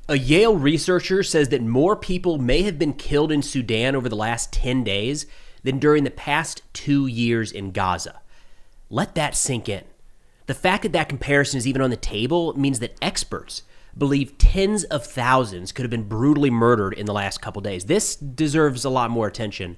A Yale researcher says that more people may have been killed in Sudan over the last 10 days than during the past 2 years in Gaza. Let that sink in. The fact that that comparison is even on the table means that experts believe tens of thousands could have been brutally murdered in the last couple days. This deserves a lot more attention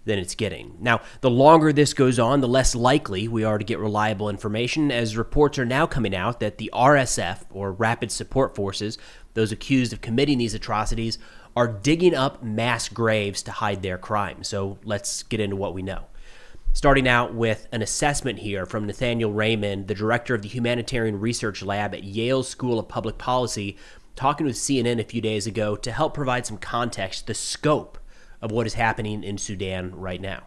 than it's getting. Now, the longer this goes on, the less likely we are to get reliable information, as reports are now coming out that the RSF, or Rapid Support Forces, those accused of committing these atrocities, are digging up mass graves to hide their crimes. So let's get into what we know. Starting out with an assessment here from Nathaniel Raymond, the director of the Humanitarian Research Lab at Yale School of Public Policy, talking with CNN a few days ago to help provide some context, the scope of what is happening in Sudan right now.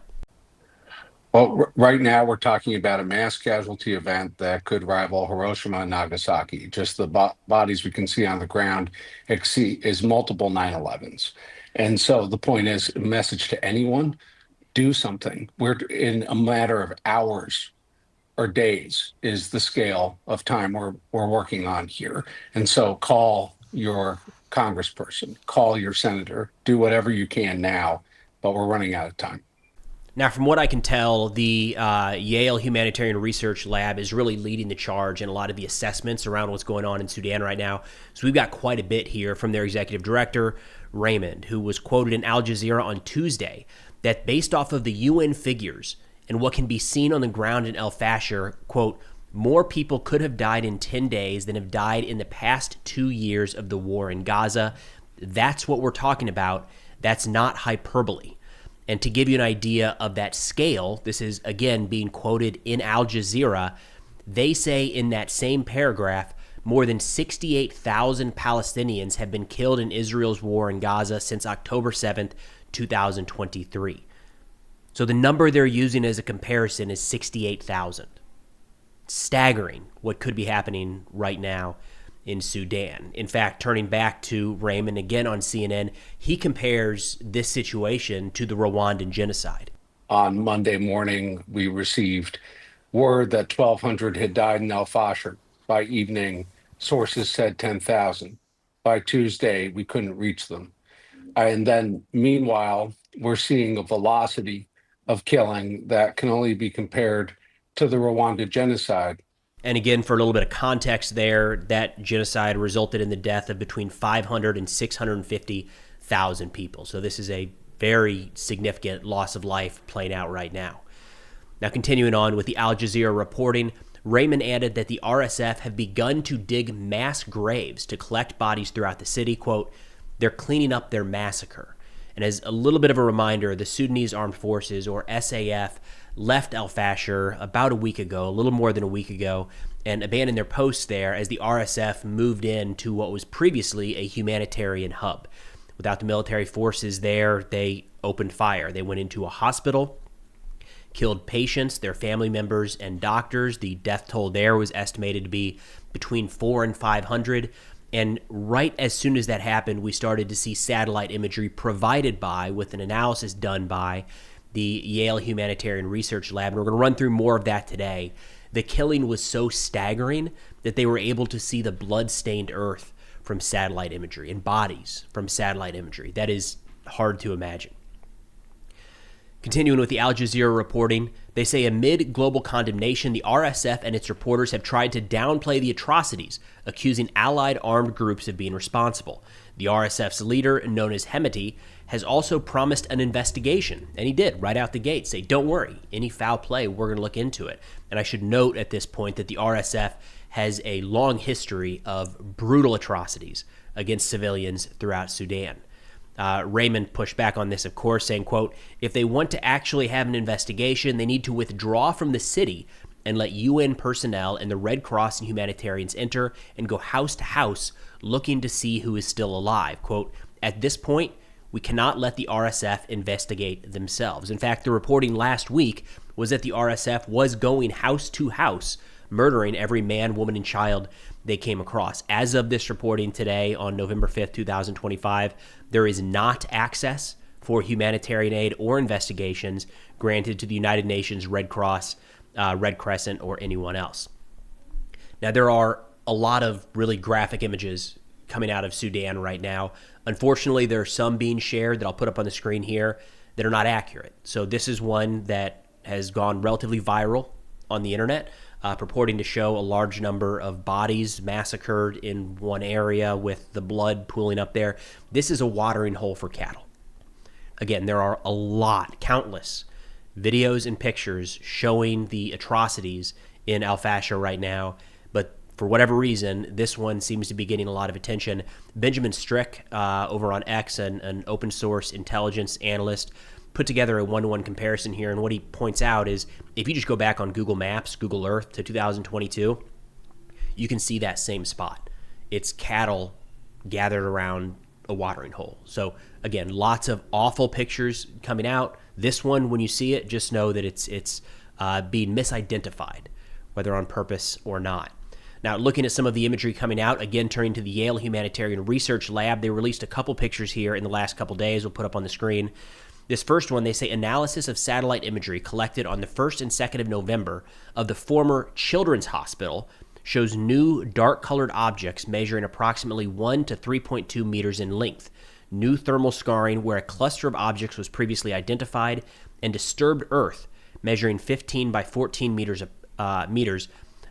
Well, right now we're talking about a mass casualty event that could rival Hiroshima and Nagasaki. Just the bodies we can see on the ground is multiple 9/11s. And so the point is, a message to anyone, do something. We're in a matter of hours or days is the scale of time we're working on here. And so call your congressperson, call your senator, do whatever you can now, but we're running out of time. Now, from what I can tell, the Yale Humanitarian Research Lab is really leading the charge in a lot of the assessments around what's going on in Sudan right now. So we've got quite a bit here from their executive director, Raymond, who was quoted in Al Jazeera on Tuesday that based off of the UN figures and what can be seen on the ground in El Fasher, quote, more people could have died in 10 days than have died in the past 2 years of the war in Gaza. That's what we're talking about. That's not hyperbole. And to give you an idea of that scale, this is, again, being quoted in Al Jazeera. They say in that same paragraph, more than 68,000 Palestinians have been killed in Israel's war in Gaza since October 7th, 2023. So the number they're using as a comparison is 68,000. Staggering what could be happening right now in Sudan. In fact, turning back to Raymond again on CNN, he compares this situation to the Rwandan genocide. On Monday morning, we received word that 1,200 had died in El Fasher. By evening, sources said 10,000. By Tuesday, we couldn't reach them. And then, meanwhile, we're seeing a velocity of killing that can only be compared to the Rwanda genocide. And again, for a little bit of context there, that genocide resulted in the death of between 500 and 650,000 people. So this is a very significant loss of life playing out right now. Now, continuing on with the Al Jazeera reporting, Raymond added that the RSF have begun to dig mass graves to collect bodies throughout the city. Quote, they're cleaning up their massacre. And as a little bit of a reminder, the Sudanese Armed Forces, or SAF, left El Fasher about a week ago, a little more than a week ago, and abandoned their posts there as the RSF moved into what was previously a humanitarian hub. Without the military forces there, they opened fire. They went into a hospital, killed patients, their family members, and doctors. The death toll there was estimated to be between 400 and 500. And right as soon as that happened, we started to see satellite imagery provided by, with an analysis done by, the Yale Humanitarian Research Lab. And we're going to run through more of that today. The killing was so staggering that they were able to see the blood-stained earth from satellite imagery and bodies from satellite imagery. That is hard to imagine. Continuing with the Al Jazeera reporting, they say amid global condemnation, the RSF and its reporters have tried to downplay the atrocities, accusing allied armed groups of being responsible. The RSF's leader, known as Hemeti, has also promised an investigation, and he did right out the gate say, don't worry, any foul play, we're going to look into it. And I should note at this point that the RSF has a long history of brutal atrocities against civilians throughout Sudan. Raymond pushed back on this, of course, saying, quote, if they want to actually have an investigation, they need to withdraw from the city and let UN personnel and the Red Cross and humanitarians enter and go house to house looking to see who is still alive. Quote, at this point, we cannot let the RSF investigate themselves. In fact, the reporting last week was that the RSF was going house to house, murdering every man, woman, and child they came across. As of this reporting today on November 5th, 2025, there is not access for humanitarian aid or investigations granted to the United Nations, Red Cross, Red Crescent, or anyone else. Now, there are a lot of really graphic images coming out of Sudan right now. Unfortunately, there are some being shared that I'll put up on the screen here that are not accurate. So this is one that has gone relatively viral on the internet, purporting to show a large number of bodies massacred in one area with the blood pooling up there. This is a watering hole for cattle. Again, there are countless videos and pictures showing the atrocities in Al-Fasher right now, but for whatever reason, this one seems to be getting a lot of attention. Benjamin Strick over on X, an open source intelligence analyst, put together a one-to-one comparison here, and what he points out is if you just go back on Google Maps, Google Earth to 2022, you can see that same spot. It's cattle gathered around a watering hole. So again, lots of awful pictures coming out. This one, when you see it, just know that it's being misidentified, whether on purpose or not. Now, looking at some of the imagery coming out, again, turning to the Yale Humanitarian Research Lab, they released a couple pictures here in the last couple days. We'll put up on the screen. This first one, they say analysis of satellite imagery collected on the 1st and 2nd of November of the former Children's Hospital shows new dark-colored objects measuring approximately 1 to 3.2 meters in length, new thermal scarring where a cluster of objects was previously identified, and disturbed earth measuring 15 by 14 meters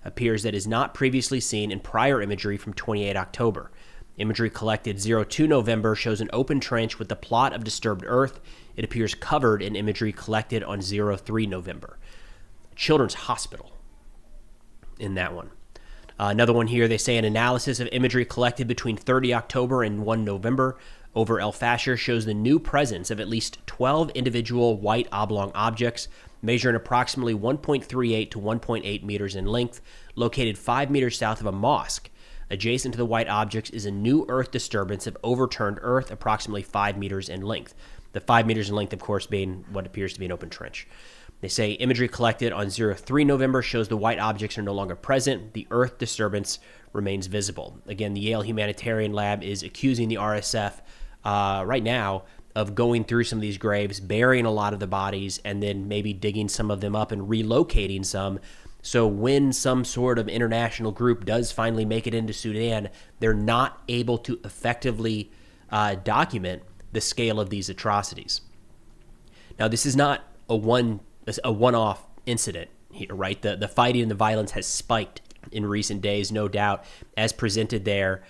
appears that is not previously seen in prior imagery from 28 October. Imagery collected 02 November shows an open trench with the plot of disturbed earth. It appears covered in imagery collected on 03 November. Children's Hospital in that one. Another one here, they say an analysis of imagery collected between 30 October and 1 November over Al-Fasher shows the new presence of at least 12 individual white oblong objects measuring approximately 1.38 to 1.8 meters in length, located 5 meters south of a mosque. Adjacent to the white objects is a new earth disturbance of overturned earth approximately 5 meters in length. The 5 meters in length, of course, being what appears to be an open trench. They say imagery collected on 03 November shows the white objects are no longer present. The earth disturbance remains visible. Again, the Yale Humanitarian Lab is accusing the RSF right now of going through some of these graves, burying a lot of the bodies, and then maybe digging some of them up and relocating some. So when some sort of international group does finally make it into Sudan, they're not able to effectively document the scale of these atrocities. Now, this is not a one-off incident here, right? The fighting and the violence has spiked in recent days, no doubt, as presented there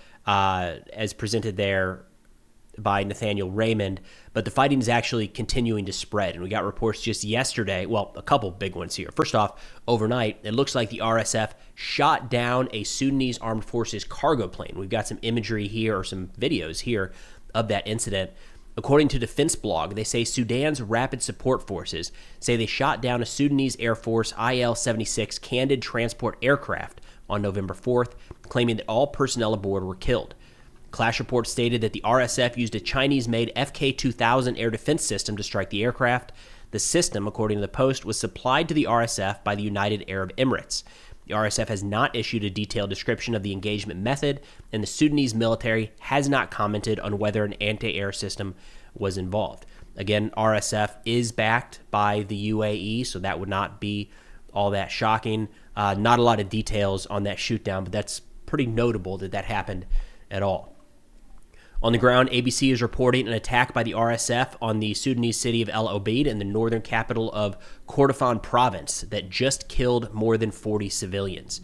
by Nathaniel Raymond, but the fighting is actually continuing to spread. And we got reports just yesterday, well, a couple big ones here. First off, overnight, it looks like the RSF shot down a Sudanese armed forces cargo plane. We've got some imagery here or some videos here of that incident. According to Defense Blog, they say Sudan's Rapid Support Forces say they shot down a Sudanese Air Force IL-76 Candid transport aircraft on November 4th, claiming that all personnel aboard were killed. Clash reports stated that the RSF used a Chinese-made FK-2000 air defense system to strike the aircraft. The system, according to the Post, was supplied to the RSF by the United Arab Emirates. The RSF has not issued a detailed description of the engagement method, and the Sudanese military has not commented on whether an anti-air system was involved. Again, RSF is backed by the UAE, so that would not be all that shocking. Not a lot of details on that shoot-down, but that's pretty notable that that happened at all. On the ground, ABC is reporting an attack by the RSF on the Sudanese city of El Obeid in the northern capital of Kordofan province that just killed more than 40 civilians.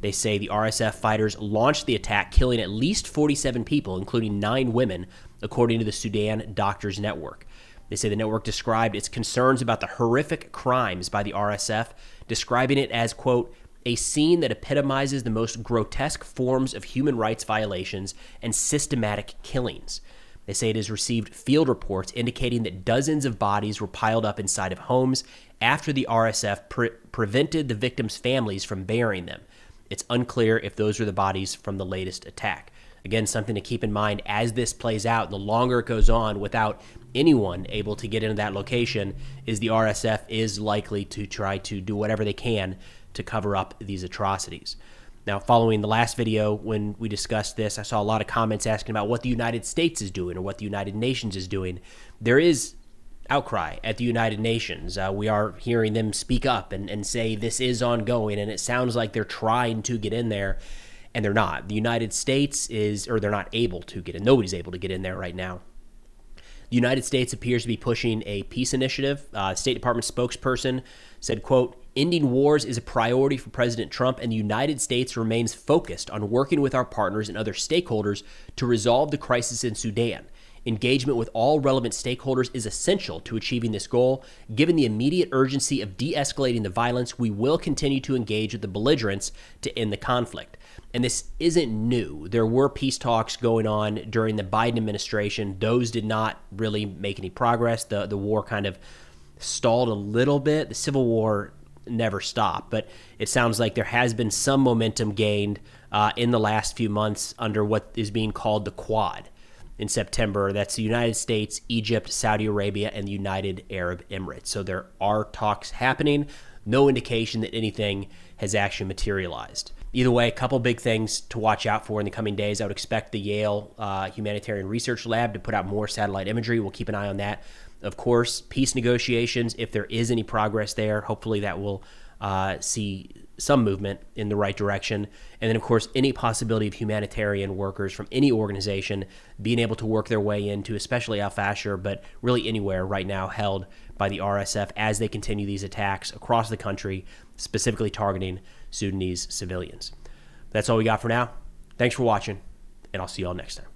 They say the RSF fighters launched the attack, killing at least 47 people, including 9 women, according to the Sudan Doctors Network. They say the network described its concerns about the horrific crimes by the RSF, describing it as, quote, a scene that epitomizes the most grotesque forms of human rights violations and systematic killings. They say it has received field reports indicating that dozens of bodies were piled up inside of homes after the RSF prevented the victims' families from burying them. It's unclear if those were the bodies from the latest attack. Again, something to keep in mind as this plays out, the longer it goes on without anyone able to get into that location, is the RSF is likely to try to do whatever they can to cover up these atrocities. Now, following the last video when we discussed this, I saw a lot of comments asking about what the United States is doing or what the United Nations is doing. There is outcry at the United Nations. We are hearing them speak up and say this is ongoing, and it sounds like they're trying to get in there. and they're not. The United States they're not able to get in. Nobody's able to get in there right now. The United States appears to be pushing a peace initiative. State Department spokesperson said, quote, "Ending wars is a priority for President Trump, and the United States remains focused on working with our partners and other stakeholders to resolve the crisis in Sudan. Engagement with all relevant stakeholders is essential to achieving this goal. Given the immediate urgency of de-escalating the violence, we will continue to engage with the belligerents to end the conflict." And this isn't new. There were peace talks going on during the Biden administration. Those did not really make any progress. The war kind of stalled a little bit. The Civil War never stopped, but it sounds like there has been some momentum gained in the last few months under what is being called the Quad in September. That's the United States, Egypt, Saudi Arabia, and the United Arab Emirates. So there are talks happening. No indication that anything has actually materialized. Either way, a couple big things to watch out for in the coming days. I would expect the Yale Humanitarian Research Lab to put out more satellite imagery. We'll keep an eye on that. Of course, peace negotiations, if there is any progress there, hopefully that will see some movement in the right direction. And then, of course, any possibility of humanitarian workers from any organization being able to work their way into, especially Al Fashir, but really anywhere right now held by the RSF as they continue these attacks across the country, specifically targeting Sudanese civilians. That's all we got for now. Thanks for watching, and I'll see you all next time.